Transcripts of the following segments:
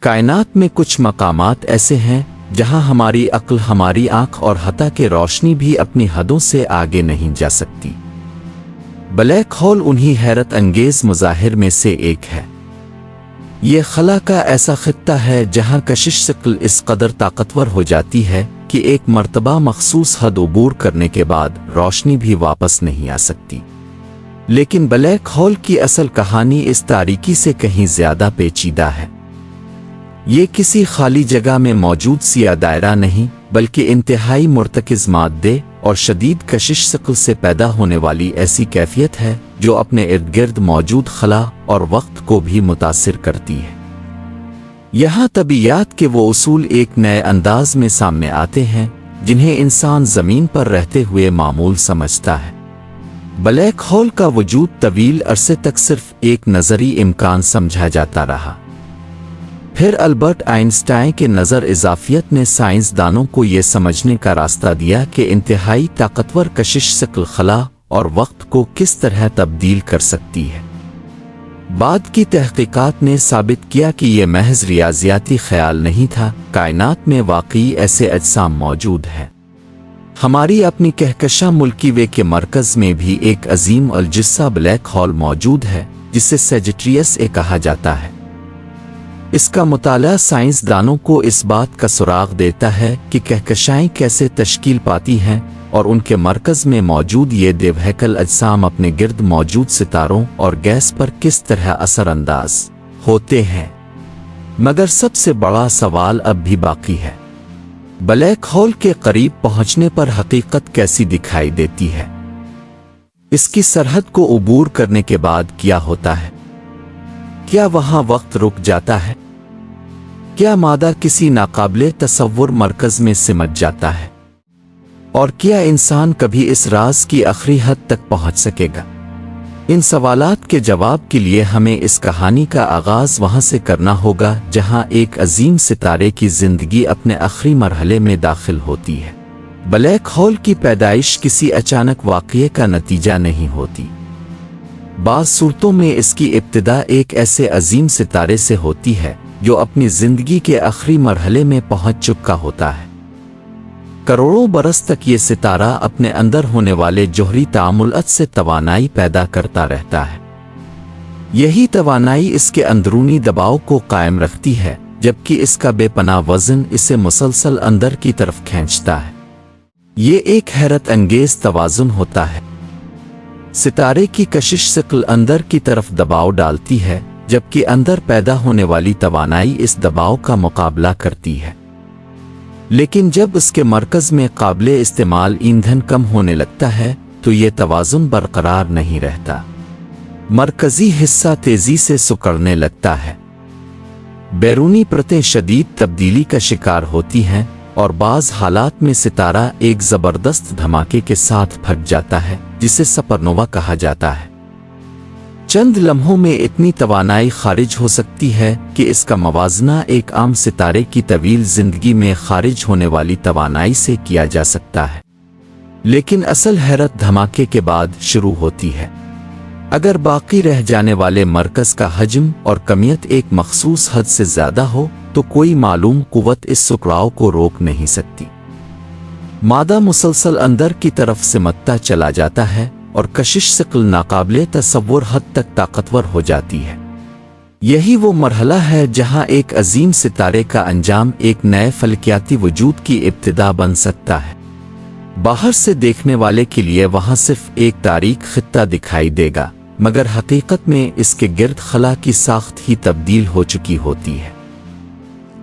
کائنات میں کچھ مقامات ایسے ہیں جہاں ہماری عقل، ہماری آنکھ اور حتیٰ کہ روشنی بھی اپنی حدوں سے آگے نہیں جا سکتی۔ بلیک ہول انہی حیرت انگیز مظاہر میں سے ایک ہے۔ یہ خلا کا ایسا خطہ ہے جہاں کشش ثقل اس قدر طاقتور ہو جاتی ہے کہ ایک مرتبہ مخصوص حد عبور کرنے کے بعد روشنی بھی واپس نہیں آ سکتی۔ لیکن بلیک ہول کی اصل کہانی اس تاریکی سے کہیں زیادہ پیچیدہ ہے۔ یہ کسی خالی جگہ میں موجود سیاہ دائرہ نہیں، بلکہ انتہائی مرتکز مادے اور شدید کشش ثقل سے پیدا ہونے والی ایسی کیفیت ہے جو اپنے ارد گرد موجود خلا اور وقت کو بھی متاثر کرتی ہے۔ یہاں طبیعیات کے وہ اصول ایک نئے انداز میں سامنے آتے ہیں جنہیں انسان زمین پر رہتے ہوئے معمول سمجھتا ہے۔ بلیک ہول کا وجود طویل عرصے تک صرف ایک نظری امکان سمجھا جاتا رہا۔ پھر البرٹ آئنسٹائن کے نظر اضافیت نے سائنسدانوں کو یہ سمجھنے کا راستہ دیا کہ انتہائی طاقتور کشش ثقل خلا اور وقت کو کس طرح تبدیل کر سکتی ہے۔ بعد کی تحقیقات نے ثابت کیا کہ یہ محض ریاضیاتی خیال نہیں تھا، کائنات میں واقعی ایسے اجسام موجود ہیں۔ ہماری اپنی کہکشاں ملکی وے کے مرکز میں بھی ایک عظیم الجثہ بلیک ہول موجود ہے جسے سیجیٹریس اے کہا جاتا ہے۔ اس کا مطالعہ سائنسدانوں کو اس بات کا سراغ دیتا ہے کہ کہکشائیں کیسے تشکیل پاتی ہیں اور ان کے مرکز میں موجود یہ دیوہیکل اجسام اپنے گرد موجود ستاروں اور گیس پر کس طرح اثر انداز ہوتے ہیں۔ مگر سب سے بڑا سوال اب بھی باقی ہے، بلیک ہول کے قریب پہنچنے پر حقیقت کیسی دکھائی دیتی ہے؟ اس کی سرحد کو عبور کرنے کے بعد کیا ہوتا ہے؟ کیا وہاں وقت رک جاتا ہے؟ کیا مادہ کسی ناقابل تصور مرکز میں سمٹ جاتا ہے؟ اور کیا انسان کبھی اس راز کی آخری حد تک پہنچ سکے گا؟ ان سوالات کے جواب کے لیے ہمیں اس کہانی کا آغاز وہاں سے کرنا ہوگا جہاں ایک عظیم ستارے کی زندگی اپنے آخری مرحلے میں داخل ہوتی ہے۔ بلیک ہول کی پیدائش کسی اچانک واقعے کا نتیجہ نہیں ہوتی۔ بعض صورتوں میں اس کی ابتدا ایک ایسے عظیم ستارے سے ہوتی ہے جو اپنی زندگی کے آخری مرحلے میں پہنچ چکا ہوتا ہے۔ کروڑوں برس تک یہ ستارہ اپنے اندر ہونے والے جوہری تعاملات سے توانائی پیدا کرتا رہتا ہے۔ یہی توانائی اس کے اندرونی دباؤ کو قائم رکھتی ہے، جبکہ اس کا بے پناہ وزن اسے مسلسل اندر کی طرف کھینچتا ہے۔ یہ ایک حیرت انگیز توازن ہوتا ہے۔ ستارے کی کشش ثقل اندر کی طرف دباؤ ڈالتی ہے، جبکہ اندر پیدا ہونے والی توانائی اس دباؤ کا مقابلہ کرتی ہے۔ لیکن جب اس کے مرکز میں قابل استعمال ایندھن کم ہونے لگتا ہے تو یہ توازن برقرار نہیں رہتا۔ مرکزی حصہ تیزی سے سکڑنے لگتا ہے، بیرونی پرتیں شدید تبدیلی کا شکار ہوتی ہیں اور بعض حالات میں ستارہ ایک زبردست دھماکے کے ساتھ پھٹ جاتا ہے جسے سپرنووا کہا جاتا ہے۔ چند لمحوں میں اتنی توانائی خارج ہو سکتی ہے کہ اس کا موازنہ ایک عام ستارے کی طویل زندگی میں خارج ہونے والی توانائی سے کیا جا سکتا ہے۔ لیکن اصل حیرت دھماکے کے بعد شروع ہوتی ہے۔ اگر باقی رہ جانے والے مرکز کا حجم اور کمیت ایک مخصوص حد سے زیادہ ہو تو کوئی معلوم قوت اس سکڑاؤ کو روک نہیں سکتی۔ مادہ مسلسل اندر کی طرف سمٹتا چلا جاتا ہے اور کشش ثقل ناقابل تصور حد تک طاقتور ہو جاتی ہے۔ یہی وہ مرحلہ ہے جہاں ایک عظیم ستارے کا انجام ایک نئے فلکیاتی وجود کی ابتدا بن سکتا ہے۔ باہر سے دیکھنے والے کے لیے وہاں صرف ایک تاریک خطہ دکھائی دے گا، مگر حقیقت میں اس کے گرد خلا کی ساخت ہی تبدیل ہو چکی ہوتی ہے۔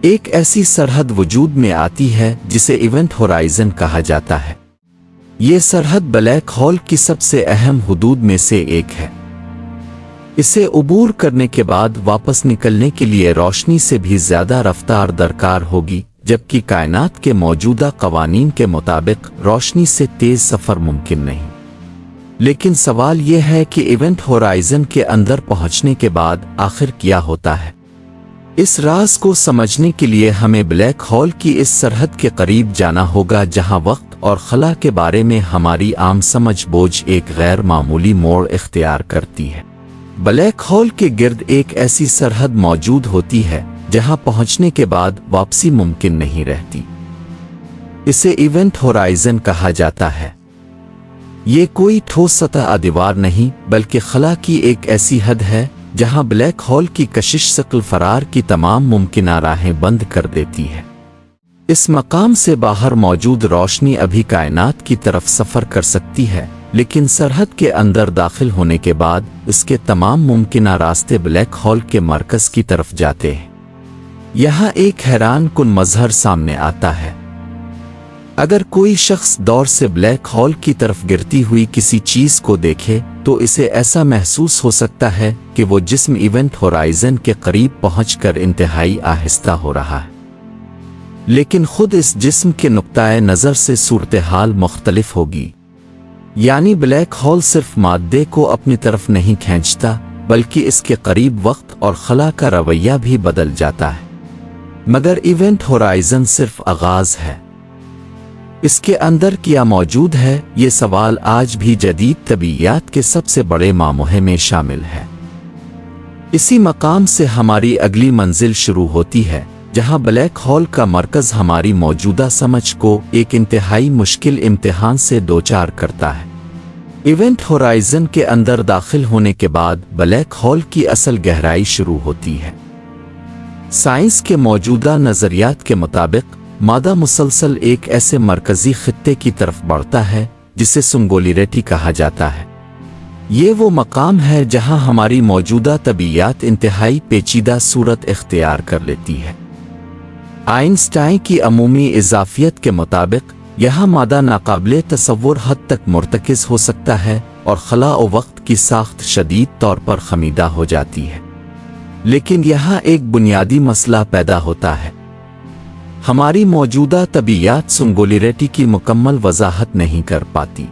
ایک ایسی سرحد وجود میں آتی ہے جسے ایونٹ ہورائزن کہا جاتا ہے۔ یہ سرحد بلیک ہول کی سب سے اہم حدود میں سے ایک ہے۔ اسے عبور کرنے کے بعد واپس نکلنے کے لیے روشنی سے بھی زیادہ رفتار درکار ہوگی، جبکہ کائنات کے موجودہ قوانین کے مطابق روشنی سے تیز سفر ممکن نہیں۔ لیکن سوال یہ ہے کہ ایونٹ ہورائزن کے اندر پہنچنے کے بعد آخر کیا ہوتا ہے؟ اس راز کو سمجھنے کے لیے ہمیں بلیک ہول کی اس سرحد کے قریب جانا ہوگا جہاں وقت اور خلا کے بارے میں ہماری عام سمجھ بوجھ ایک غیر معمولی موڑ اختیار کرتی ہے۔ بلیک ہول کے گرد ایک ایسی سرحد موجود ہوتی ہے जहां पहुंचने के बाद वापसी मुमकिन नहीं रहती। इसे इवेंट होराइजन कहा जाता है। ये कोई ठोस सतह दीवार नहीं बल्कि खला की एक ऐसी हद है जहां ब्लैक होल की कशिश शक्ल फरार की तमाम मुमकिन राहें बंद कर देती है। इस मकाम से बाहर मौजूद रोशनी अभी कायनात की तरफ सफ़र कर सकती है, लेकिन सरहद के अंदर दाखिल होने के बाद इसके तमाम मुमकिन रास्ते ब्लैक होल के मरकज़ की तरफ जाते हैं। यहाँ एक हैरान कुन मजहर सामने आता है। अगर कोई शख्स दौर से ब्लैक होल की तरफ गिरती हुई किसी चीज़ को देखे तो इसे ऐसा महसूस हो सकता है कि वो जिस्म इवेंट होराइजन के करीब पहुंचकर इंतहाई आहिस्ता हो रहा है, लेकिन खुद इस जिस्म के नुक्ताए नज़र से सूरत हाल मुख्तलिफ होगी। यानी ब्लैक होल सिर्फ माद्दे को अपनी तरफ नहीं खींचता बल्कि इसके करीब वक्त और खला का रवैया भी बदल जाता है। मगर इवेंट होराइजन सिर्फ आगाज है। इसके अंदर क्या मौजूद है, ये सवाल आज भी जदीद तबीयत के सबसे बड़े मामूहे में शामिल है। इसी मकाम से हमारी अगली मंजिल शुरू होती है, जहां ब्लैक होल का मरकज हमारी मौजूदा समझ को एक इंतहाई मुश्किल इम्तिहान से दोचार करता है। इवेंट होराइजन के अंदर दाखिल होने के बाद ब्लैक होल की असल गहराई शुरू होती है। साइंस के मौजूदा नजरियात के मुताबिक मादा मुसलसल एक ऐसे मरकजी खित्ते की तरफ बढ़ता है जिसे सिंगुलैरिटी कहा जाता है। ये वो मकाम है जहां हमारी मौजूदा तबीयत इंतहाई पेचीदा सूरत इख्तियार कर लेती है। आइंस्टाइन की अमूमी इजाफियत के मुताबिक यह मादा नाकाबिले तसव्वुर हद तक मुर्तकिज हो सकता है और खला और वक्त की साख्त शदीद तौर पर खमीदा हो जाती है। लेकिन यहाँ एक बुनियादी मसला पैदा होता है। हमारी मौजूदा तबीयत सिंगुलैरिटी की मुकम्मल वजाहत नहीं कर पाती।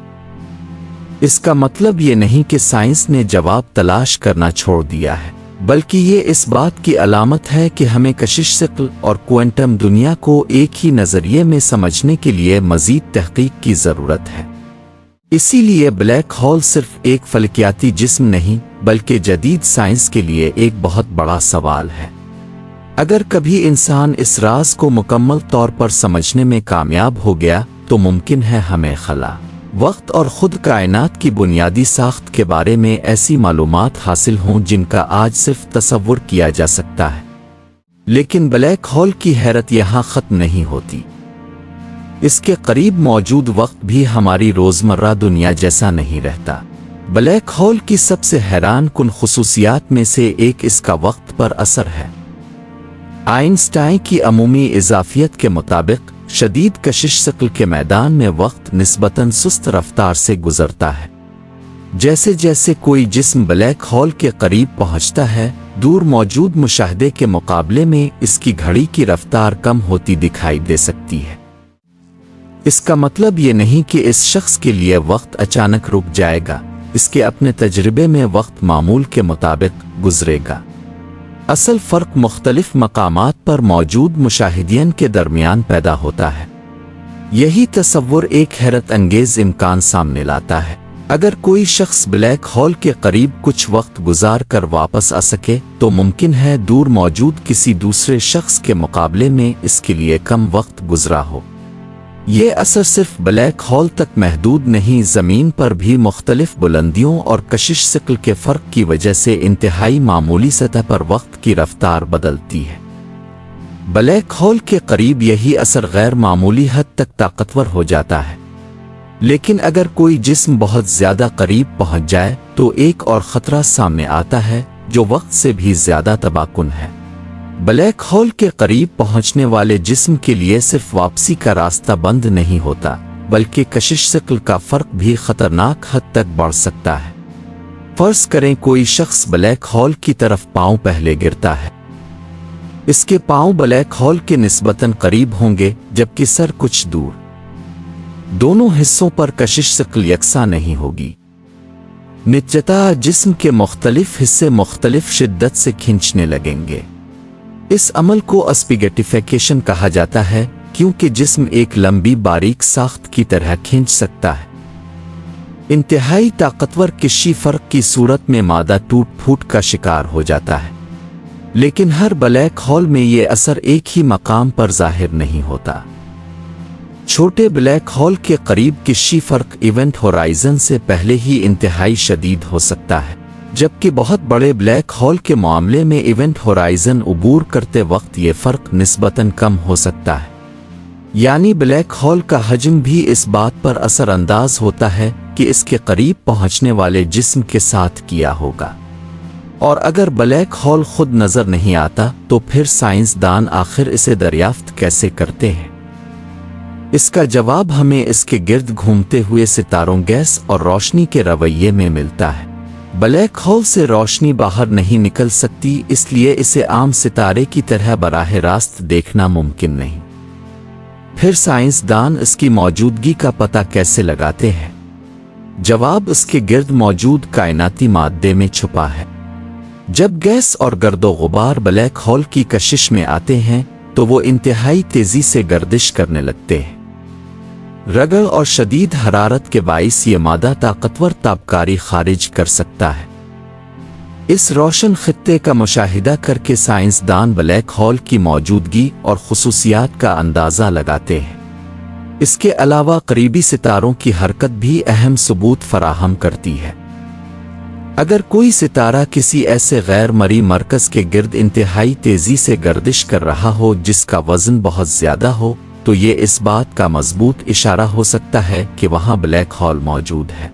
इसका मतलब ये नहीं कि साइंस ने जवाब तलाश करना छोड़ दिया है, बल्कि ये इस बात की अलामत है कि हमें कशिश शक्ल और क्वांटम दुनिया को एक ही नज़रिए में समझने के लिए मज़ीद तहकीक की ज़रूरत है। इसीलिए ब्लैक होल सिर्फ एक फलकियाती जिस्म नहीं बल्कि जदीद साइंस के लिए एक बहुत बड़ा सवाल है। अगर कभी इंसान इस राज को मुकम्मल तौर पर समझने में कामयाब हो गया तो मुमकिन है हमें खला, वक्त और खुद कायनात की बुनियादी साख्त के बारे में ऐसी मालूमात हासिल हों जिनका आज सिर्फ तसव्वुर किया जा सकता है। लेकिन ब्लैक होल की हैरत यहाँ ख़त्म नहीं होती। इसके करीब मौजूद वक्त भी हमारी रोज़मर्रा दुनिया जैसा नहीं रहता। ब्लैक होल की सबसे हैरान कुन खुसूसियात में से एक इसका वक्त पर असर है। आइंस्टाइन की अमूमी इजाफियत के मुताबिक शदीद कशिश शक्ल के मैदान में वक्त निस्बतन सुस्त रफ्तार से गुजरता है। जैसे जैसे कोई जिस्म ब्लैक होल के करीब पहुंचता है, दूर मौजूद मुशाहदे के मुकाबले में इसकी घड़ी की रफ्तार कम होती दिखाई दे सकती है। इसका मतलब ये नहीं कि इस शख्स के लिए वक्त अचानक रुक जाएगा, इसके अपने तजर्बे में वक्त मामूल के मुताबिक गुजरेगा। असल फ़र्क मुख्तलिफ मकामात पर मौजूद मुशाहिदियन के दरमियान पैदा होता है। यही तसव्वुर एक हैरत अंगेज इम्कान सामने लाता है। अगर कोई शख्स ब्लैक होल के करीब कुछ वक्त गुजार कर वापस आ सके तो मुमकिन है दूर मौजूद किसी दूसरे शख्स के मुकाबले में इसके लिए कम वक्त गुजरा हो। ये असर सिर्फ ब्लैक होल तक महदूद नहीं, ज़मीन पर भी मुख्तलिफ बुलंदियों और कशिश शक्ल के फ़र्क की वजह से इंतहाई मामूली सतह पर वक्त की रफ्तार बदलती है। ब्लैक होल के करीब यही असर गैर मामूली हद तक ताकतवर हो जाता है। लेकिन अगर कोई जिस्म बहुत ज़्यादा करीब पहुंच जाए तो एक और ख़तरा सामने आता है जो वक्त से भी ज़्यादा तबाकुन है। ब्लैक होल के करीब पहुंचने वाले जिस्म के लिए सिर्फ वापसी का रास्ता बंद नहीं होता बल्कि कशिश शक्ल का फ़र्क भी ख़तरनाक हद तक बढ़ सकता है। फर्ज करें कोई शख्स ब्लैक होल की तरफ पांव पहले गिरता है। इसके पांव ब्लैक होल के निस्बतन करीब होंगे जबकि सर कुछ दूर। दोनों हिस्सों पर कशिश शक्ल यकसा नहीं होगी। निश्चितः जिस्म के मुख्तलिफ हिस्से मुख्तलिफ शिद्दत से खींचने लगेंगे। इस अमल को स्पिगेटिफिकेशन कहा जाता है क्योंकि जिस्म एक लंबी बारीक साख्त की तरह खींच सकता है। इंतहाई ताकतवर किसी फर्क की सूरत में मादा टूट फूट का शिकार हो जाता है। लेकिन हर ब्लैक होल में ये असर एक ही मकाम पर जाहिर नहीं होता। छोटे ब्लैक होल के करीब किसी फर्क इवेंट होराइजन से पहले ही इंतहाई शदीद हो सकता है, जबकि बहुत बड़े ब्लैक होल के मामले में इवेंट होराइजन उबूर करते वक्त ये फर्क निस्बतन कम हो सकता है। यानी ब्लैक होल का हजम भी इस बात पर असर अंदाज होता है कि इसके करीब पहुंचने वाले जिस्म के साथ किया होगा। और अगर ब्लैक होल खुद नजर नहीं आता तो फिर साइंसदान आखिर इसे दरियाफ्त कैसे करते हैं? इसका जवाब हमें इसके गिर्द घूमते हुए सितारों, गैस और रोशनी के रवैये में मिलता है। ब्लैक होल से रोशनी बाहर नहीं निकल सकती, इसलिए इसे आम सितारे की तरह बराह रास्त देखना मुमकिन नहीं। फिर साइंसदान इसकी मौजूदगी का पता कैसे लगाते हैं? जवाब इसके गिर्द मौजूद कायनाती मादे में छुपा है। जब गैस और गर्दो गुबार ब्लैक होल की कशिश में आते हैं तो वो इंतहाई तेजी से गर्दिश करने लगते हैं। रगड़ और शदीद हरारत के बाइस ये मादा ताकतवर ताबकारी खारिज कर सकता है। इस रोशन खित्ते का मुशाहिदा करके साइंसदान ब्लैक होल की मौजूदगी और खुसूसियात का अंदाज़ा लगाते हैं। इसके अलावा करीबी सितारों की हरकत भी अहम सबूत फराहम करती है। अगर कोई सितारा किसी ऐसे गैर मरी मरकज़ के गिर्द इंतहाई तेज़ी से गर्दिश कर रहा हो जिसका वज़न बहुत ज़्यादा हो, तो ये इस बात का मजबूत इशारा हो सकता है कि वहाँ ब्लैक होल मौजूद है।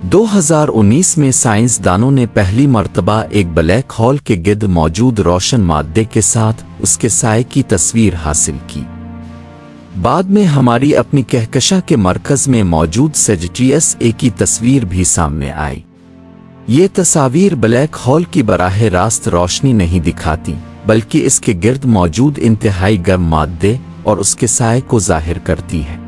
2019 में साइंसदानों ने पहली मर्तबा एक ब्लैक होल के गिर्द मौजूद रोशन मादे के साथ उसके साए की तस्वीर हासिल की। बाद में हमारी अपनी कहकशां के मरकज़ में मौजूद सेजिटियस ए की तस्वीर भी सामने आई। ये तस्वीर ब्लैक होल की बराह रास्त रोशनी नहीं दिखाती, बल्कि इसके गिर्द मौजूद इंतहाई गर्म मादे और उसके साए को जाहिर करती है।